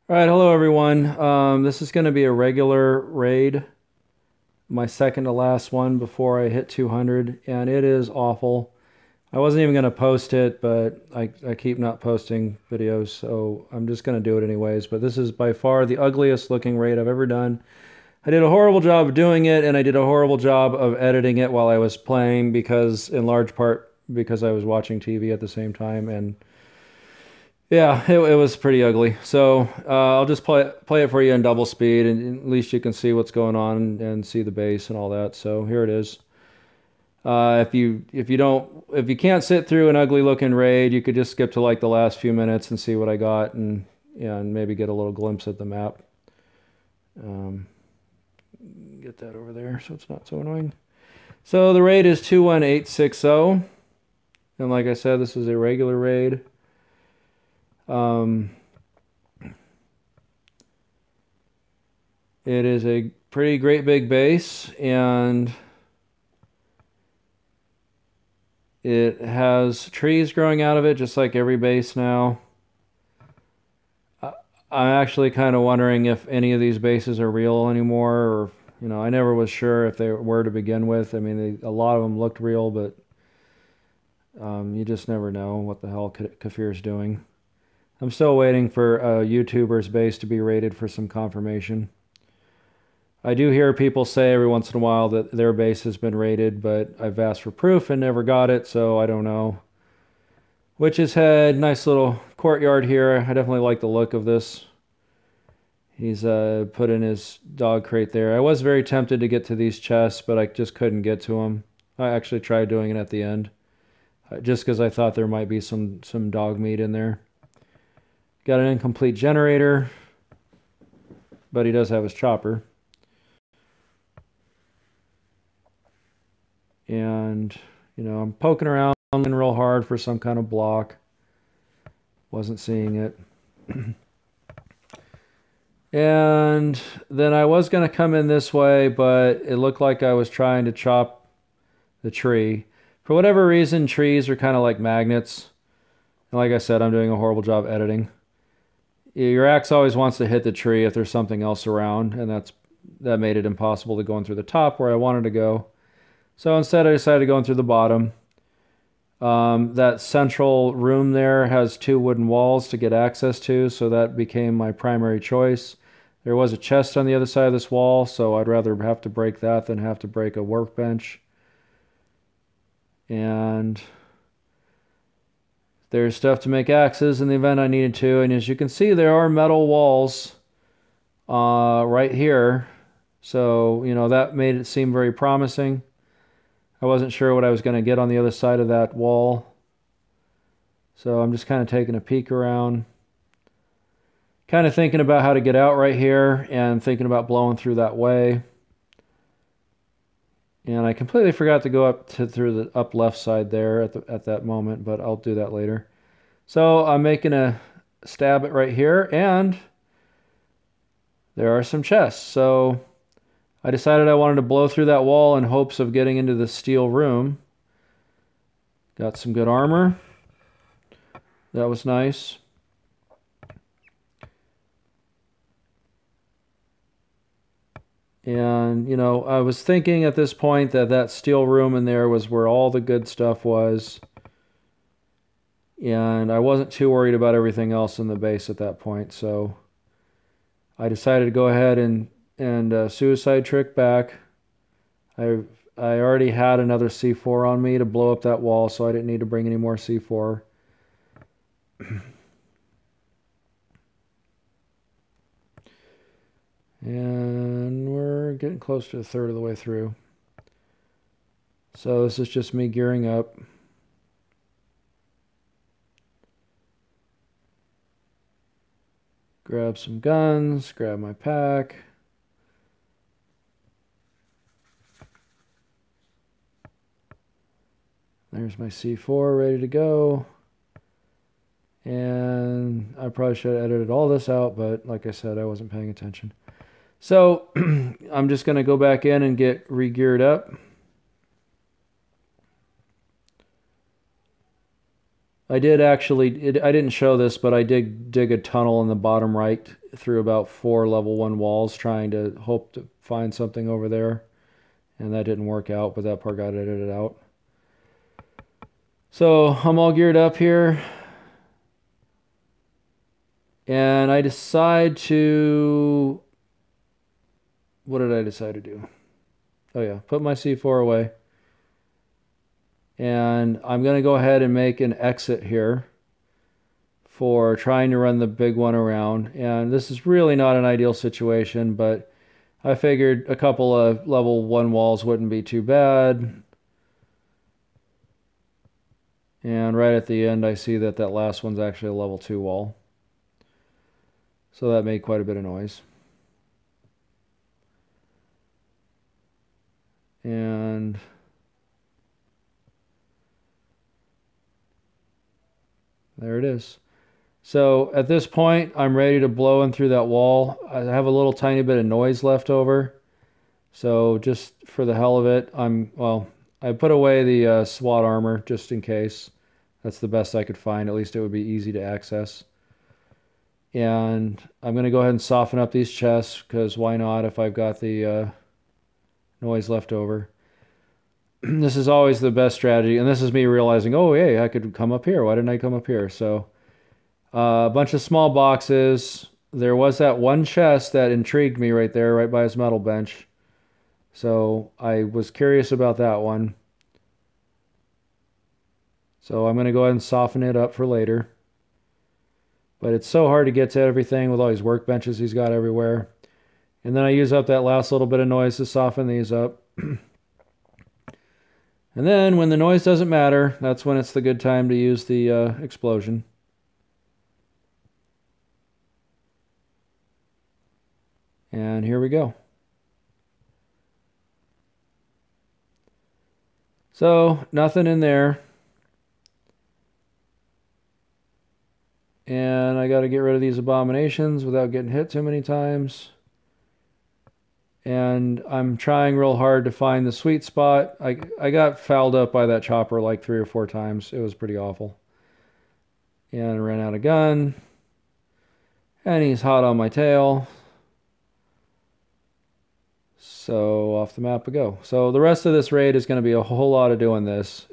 All right, hello everyone. This is going to be a regular raid, my second to last one before I hit 200, and it is awful. I wasn't even going to post it, but I keep not posting videos, so I'm just going to do it anyways. But this is by far the ugliest looking raid I've ever done. I did a horrible job of doing it, and I did a horrible job of editing it while I was playing because, in large part, because I was watching TV at the same time, and yeah, it was pretty ugly. So I'll just play it for you in double speed, and at least you can see what's going on and see the base and all that. So here it is. If you can't sit through an ugly looking raid, you could just skip to like the last few minutes and see what I got, and yeah, and maybe get a little glimpse at the map. Um, get that over there so it's not so annoying. So the raid is 21860, and like I said, this is a regular raid. Um, it is a pretty great big base, and it has trees growing out of it, just like every base now. I'm actually kind of wondering if any of these bases are real anymore, or, I never was sure if they were to begin with. I mean, a lot of them looked real, but you just never know what the hell Kafir's doing. I'm still waiting for a YouTuber's base to be rated for some confirmation. I do hear people say every once in a while that their base has been rated, but I've asked for proof and never got it, so I don't know. Witch's Head, nice little courtyard here. I definitely like the look of this. He's put in his dog crate there. I was very tempted to get to these chests, but I just couldn't get to them. I actually tried doing it at the end, just because I thought there might be some dog meat in there. Got an incomplete generator, but he does have his chopper. And, I'm poking around real hard for some kind of block. Wasn't seeing it. And then I was going to come in this way, but it looked like I was trying to chop the tree. For whatever reason, trees are kind of like magnets. And like I said, I'm doing a horrible job editing. Your axe always wants to hit the tree if there's something else around, and that made it impossible to go in through the top where I wanted to go. So instead I decided to go in through the bottom. That central room there has two wooden walls to get access to, so that became my primary choice. There was a chest on the other side of this wall, so I'd rather have to break that than have to break a workbench. And there's stuff to make axes in the event I needed to, and as you can see, there are metal walls right here. So, that made it seem very promising. I wasn't sure what I was going to get on the other side of that wall. So I'm just kind of taking a peek around. Kind of thinking about how to get out right here and thinking about blowing through that way. And I completely forgot to go through the up left side there at that moment, but I'll do that later. So I'm making a stab at right here, and there are some chests. So I decided I wanted to blow through that wall in hopes of getting into the steel room. Got some good armor. That was nice. And, I was thinking at this point that steel room in there was where all the good stuff was. And I wasn't too worried about everything else in the base at that point. So I decided to go ahead and suicide trick back. I already had another C4 on me to blow up that wall, so I didn't need to bring any more C4. And we're getting close to a third of the way through. So this is just me gearing up. Grab some guns, grab my pack. There's my C4 ready to go. And I probably should have edited all this out, but like I said, I wasn't paying attention. So I'm just going to go back in and get re-geared up. I did actually, I didn't show this, but I did dig a tunnel in the bottom right through about 4 level 1 walls, trying to hope to find something over there. And that didn't work out, but that part got edited out. So I'm all geared up here. And I decide to... What did I decide to do? Oh yeah, put my C4 away. And I'm going to go ahead and make an exit here for trying to run the big one around. And this is really not an ideal situation, but I figured a couple of level 1 walls wouldn't be too bad. And right at the end, I see that that last one's actually a level 2 wall. So that made quite a bit of noise. And there it is. So at this point, I'm ready to blow in through that wall. I have a little tiny bit of noise left over. So just for the hell of it, I put away the SWAT armor just in case. That's the best I could find. At least it would be easy to access. And I'm going to go ahead and soften up these chests, because why not if I've got the noise left over. This is always the best strategy. And this is me realizing, oh, hey, I could come up here. Why didn't I come up here? So a bunch of small boxes. There was that one chest that intrigued me right there, right by his metal bench. So I was curious about that one. So I'm going to go ahead and soften it up for later. But it's so hard to get to everything with all these workbenches he's got everywhere. And then I use up that last little bit of noise to soften these up. And then when the noise doesn't matter, that's when it's the good time to use the explosion. And here we go. So nothing in there. And I got to get rid of these abominations without getting hit too many times. And I'm trying real hard to find the sweet spot. I got fouled up by that chopper like 3 or 4 times. It was pretty awful. And I ran out of gun. And he's hot on my tail. So off the map we go. So the rest of this raid is going to be a whole lot of doing this.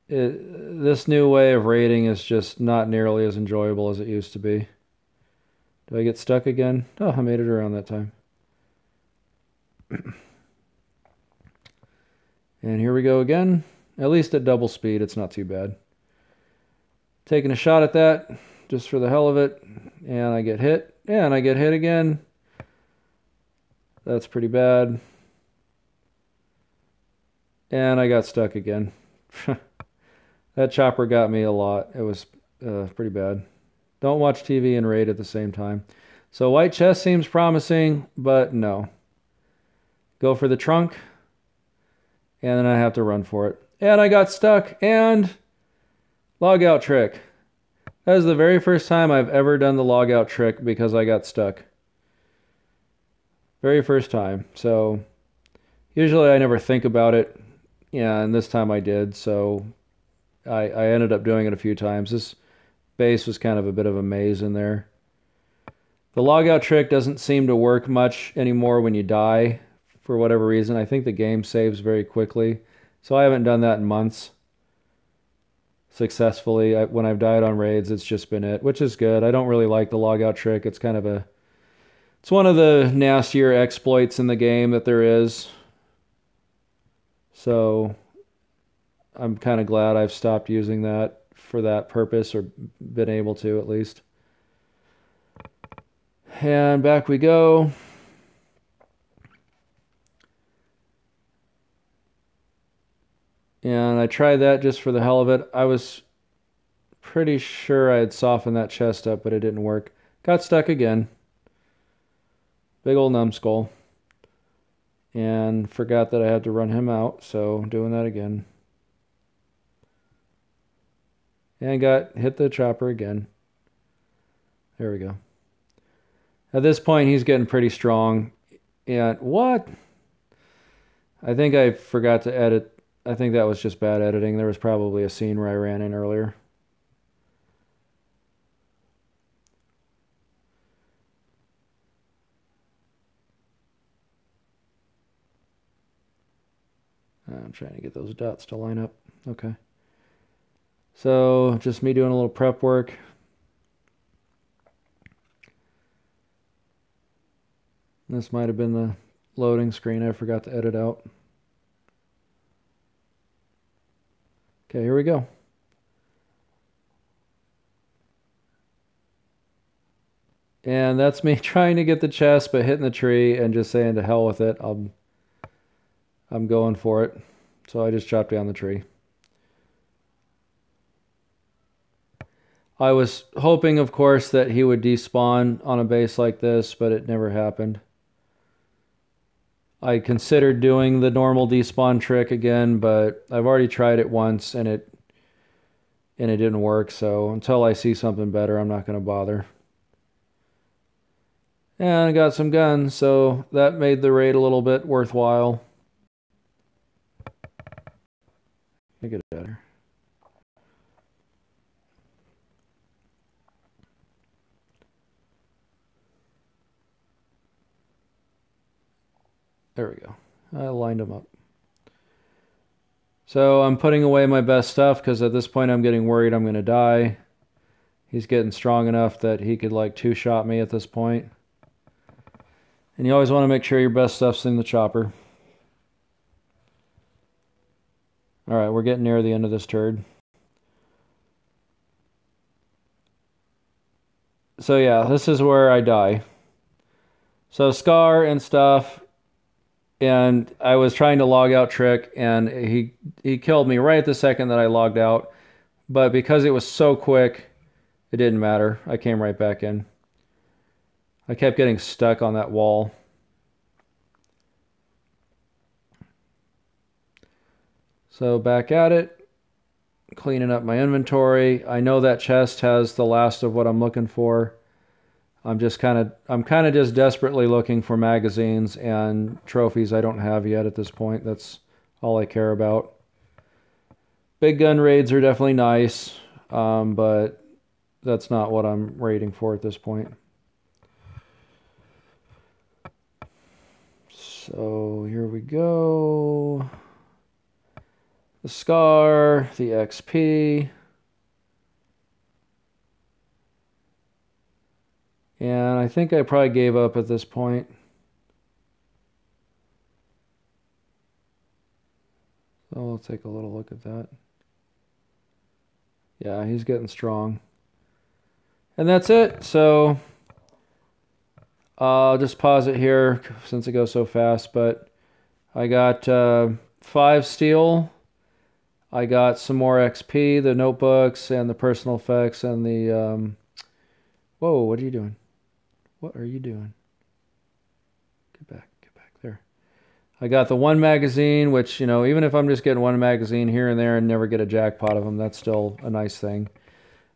This new way of raiding is just not nearly as enjoyable as it used to be. Do I get stuck again? Oh, I made it around that time. And here we go again. At least at double speed, it's not too bad. Taking a shot at that, just for the hell of it. And I get hit. And I get hit again. That's pretty bad. And I got stuck again. That chopper got me a lot. It was pretty bad. Don't watch TV and raid at the same time. So white chest seems promising, but no. Go for the trunk. And then I have to run for it. And I got stuck. And log out trick. That is the very first time I've ever done the log out trick because I got stuck. Very first time. So usually I never think about it. Yeah, and this time I did. So I ended up doing it a few times. This base was kind of a bit of a maze in there. The logout trick doesn't seem to work much anymore when you die for whatever reason. I think the game saves very quickly. So I haven't done that in months successfully. When I've died on raids, it's just been it, which is good. I don't really like the logout trick. It's kind of it's one of the nastier exploits in the game that there is. So I'm kind of glad I've stopped using that for that purpose, or been able to at least. And back we go. And I tried that just for the hell of it. I was pretty sure I had softened that chest up, but it didn't work. Got stuck again. Big old numbskull. And forgot that I had to run him out, so doing that again. And hit the chopper again. There we go. At this point, he's getting pretty strong. And what? I think I forgot to edit I think that was just bad editing. There was probably a scene where I ran in earlier. I'm trying to get those dots to line up. Okay. So just me doing a little prep work. This might have been the loading screen I forgot to edit out. Okay, here we go. And that's me trying to get the chest, but hitting the tree and just saying to hell with it. I'm going for it. So I just chopped down the tree. I was hoping, of course, that he would despawn on a base like this, but it never happened. I considered doing the normal despawn trick again, but I've already tried it once and it didn't work. So until I see something better, I'm not going to bother. And I got some guns, so that made the raid a little bit worthwhile. Let me get it better. There we go. I lined them up. So I'm putting away my best stuff because at this point I'm getting worried I'm going to die. He's getting strong enough that he could like two-shot me at this point. And you always want to make sure your best stuff's in the chopper. Alright, we're getting near the end of this turd. So yeah, this is where I die. So Scar and stuff, and I was trying to log out Trick, and he killed me right at the second that I logged out. But because it was so quick, it didn't matter. I came right back in. I kept getting stuck on that wall. So back at it, cleaning up my inventory. I know that chest has the last of what I'm looking for. I'm kind of just desperately looking for magazines and trophies I don't have yet at this point. That's all I care about. Big gun raids are definitely nice, but that's not what I'm raiding for at this point. So here we go. The Scar, the XP. And I think I probably gave up at this point. So we'll take a little look at that. Yeah, he's getting strong. And that's it. So I'll just pause it here since it goes so fast. But I got 5 steel. I got some more XP, the notebooks, and the personal effects, and the... Whoa, what are you doing? What are you doing? Get back there. I got the 1 magazine, which, you know, even if I'm just getting 1 magazine here and there and never get a jackpot of them, that's still a nice thing.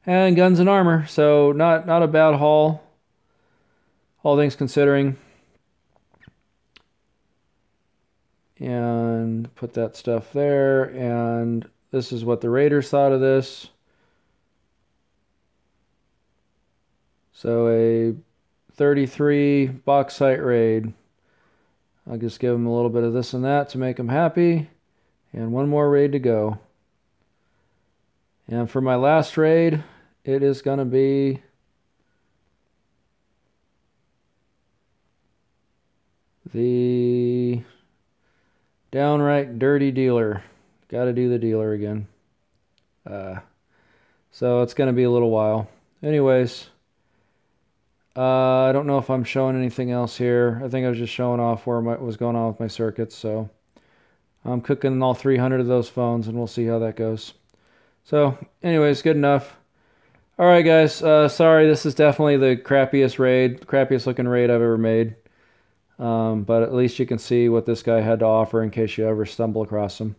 And guns and armor, so not a bad haul, all things considering. And put that stuff there, and this is what the raiders thought of this. So a 33 bauxite raid. I'll just give them a little bit of this and that to make them happy. And 1 more raid to go. And for my last raid, it is going to be the downright dirty dealer. Got to do the dealer again. So it's going to be a little while. Anyways, I don't know if I'm showing anything else here. I think I was just showing off what was going on with my circuits. So I'm cooking all 300 of those phones, and we'll see how that goes. So anyways, good enough. All right, guys. Sorry, this is definitely the crappiest looking raid I've ever made. But at least you can see what this guy had to offer in case you ever stumble across him.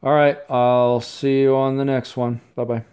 All right, I'll see you on the next one. Bye-bye.